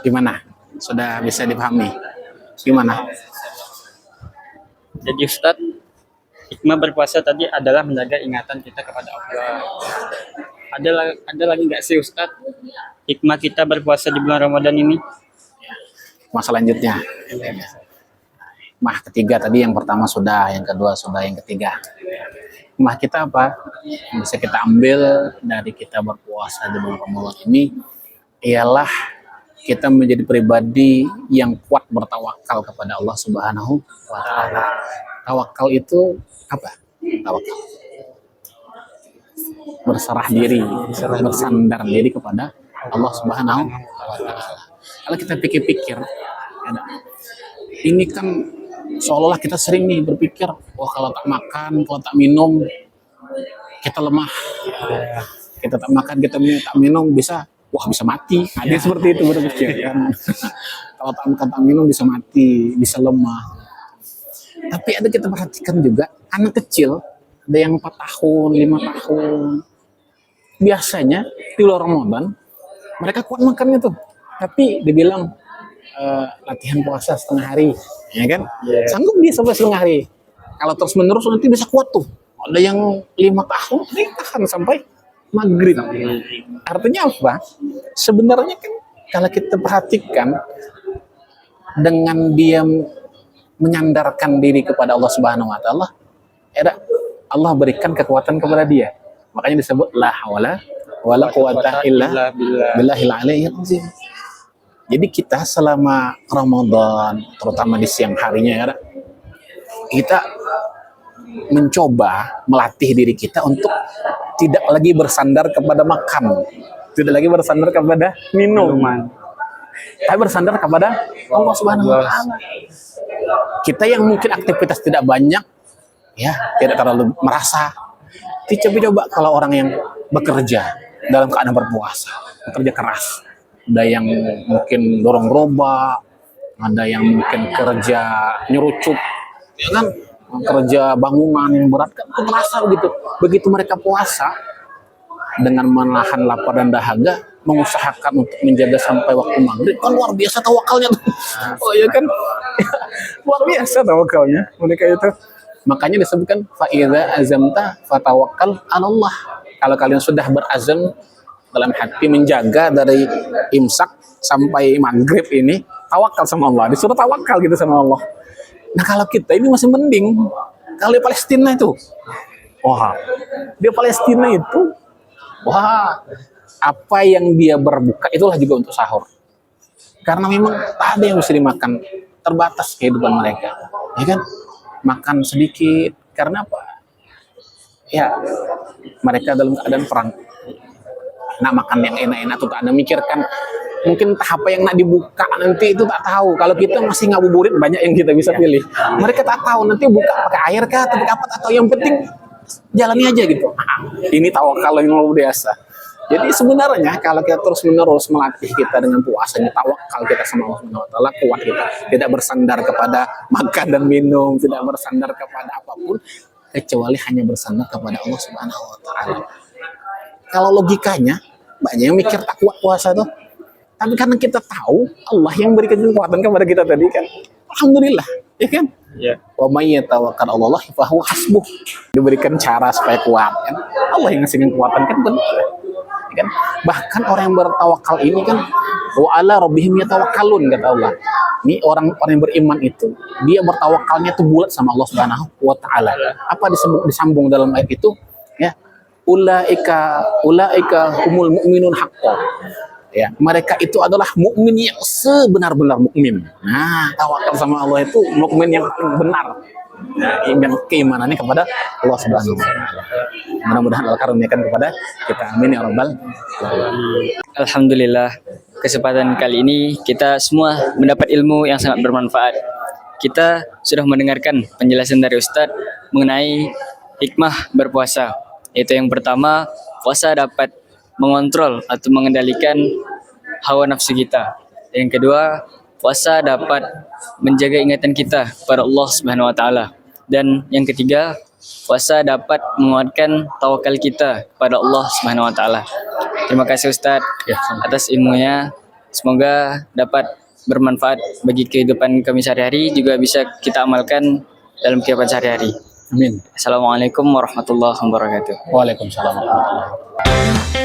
Gimana? Sudah bisa dipahami? Gimana? Jadi Ustadz, hikmah berpuasa tadi adalah menjaga ingatan kita kepada Allah. Ada lagi nggak sih Ustadz hikmah kita berpuasa di bulan Ramadan ini? Masa selanjutnya. Hikmah ketiga tadi, yang pertama sudah, yang kedua sudah, yang ketiga. Hikmah kita apa? Yang bisa kita ambil dari kita berpuasa di bulan Ramadan ini ialah kita menjadi pribadi yang kuat bertawakal kepada Allah Subhanahu wa Ta'ala. Tawakal itu apa? Tawakal berserah diri, bersandar diri kepada Allah Subhanahu wa Ta'ala. Kalau kita pikir-pikir, ini kan seolah-olah kita sering nih berpikir, wah kalau tak makan, kalau tak minum, kita lemah. Kita tak makan, kita tak minum, bisa mati. Ada seperti itu berpikir kan. Kalau tak makan, tak minum, bisa mati, bisa lemah. Tapi ada kita perhatikan juga, anak kecil, ada yang 4 tahun, 5 tahun. Biasanya di luar Ramadan, mereka kuat makannya tuh. Tapi dibilang latihan puasa setengah hari, ya kan? Sanggup dia sampai setengah hari. Kalau terus menerus nanti bisa kuat tuh. Ada yang 5 tahun, dia tahan sampai maghrib. Artinya apa? Sebenarnya kan kalau kita perhatikan, dengan dia menyandarkan diri kepada Allah Subhanahu wa Ta'ala, Allah berikan kekuatan kepada dia. Makanya disebut la hawla wala quwata illa billahil aliyyil azim. Jadi kita selama Ramadan, terutama di siang harinya, kita mencoba melatih diri kita untuk tidak lagi bersandar kepada makan, tidak lagi bersandar kepada minuman, tapi bersandar kepada Allah Subhanahu wa Ta'ala. Kita yang mungkin aktivitas tidak banyak, ya, tidak terlalu merasa. Coba kalau orang yang bekerja dalam keadaan berpuasa, bekerja keras, ada yang mungkin dorong gerobak, ada yang mungkin kerja nyurucuk, ya kan, kerja bangunan yang berat, kan itu merasa begitu. Begitu mereka puasa, dengan menahan lapar dan dahaga, mengusahakan untuk menjaga sampai waktu maghrib, kan luar biasa tawakalnya tuh. Oh ya kan, luar biasa tawakalnya mereka itu. Makanya disebutkan fa'idza azamta fatawakkal 'alallah. Kalau kalian sudah berazam dalam hati menjaga dari imsak sampai maghrib ini, tawakal sama Allah. Disuruh tawakal gitu sama Allah. Nah kalau kita ini masih mending. Kalau di Palestina itu, wah, di Palestina itu, wah, apa yang dia berbuka itulah juga untuk sahur. Karena memang tak ada yang bisa dimakan, terbatas kehidupan mereka, ya kan? Makan sedikit, karena apa? Ya, mereka dalam keadaan perang. Nak makan yang enak-enak tuh tak ada mikirkan mungkin apa yang nak dibuka nanti itu tak tahu. Kalau kita masih ngabuburit banyak yang kita bisa pilih. Mereka tak tahu nanti buka pakai air kah atau pakai apa, atau yang penting jalani aja gitu. Ini tawakal yang luar biasa. Jadi sebenarnya kalau kita terus menerus melatih kita dengan puasanya, tawakal kita sama Allah Subhanahu wa Ta'ala, kuat kita, tidak bersandar kepada makan dan minum, tidak bersandar kepada apapun kecuali hanya bersandar kepada Allah Subhanahu wa Ta'ala. Kalau logikanya banyak yang mikir tak kuat puasa tuh. Tapi karena kita tahu Allah yang berikan kekuatan kepada kita tadi kan, alhamdulillah, ya kan? Ya. Wa may yatawakkal 'alallahi fa huwa hasbuh. Diberikan cara supaya kuat kan. Allah yang ngasih kekuatan kan benar. Kan? Bahkan orang yang bertawakal ini kan wa ala rabbihim yatawakkalun, kata Allah. Ini orang-orang yang beriman itu dia bertawakalnya tuh bulat sama Allah Subhanahu wa Ta'ala. Apa disambung dalam ayat itu? Ya, ulaika humul mu'minun haqqan. Ya, mereka itu adalah mukmin yang sebenar-benar mukmin. Nah, tawakal sama Allah itu mukmin yang paling benar. Nah, keimanannya kepada Allah Subhanahu wa Ta'ala. Mudah-mudahan Allah karuniakan kepada kita. Amin ya rabbal alamin. Alhamdulillah, kesempatan kali ini kita semua mendapat ilmu yang sangat bermanfaat. Kita sudah mendengarkan penjelasan dari Ustadz mengenai hikmah berpuasa. Yaitu yang pertama, puasa dapat mengontrol atau mengendalikan hawa nafsu kita. Yang kedua, puasa dapat menjaga ingatan kita kepada Allah Subhanahu wa Ta'ala. Dan yang ketiga, puasa dapat menguatkan tawakal kita kepada Allah Subhanahu wa Ta'ala. Terima kasih Ustadz atas ilmunya. Semoga dapat bermanfaat bagi kehidupan kami sehari-hari, juga bisa kita amalkan dalam kehidupan sehari-hari. Amin. Assalamualaikum warahmatullahi wabarakatuh. Waalaikumsalam warahmatullahi wabarakatuh.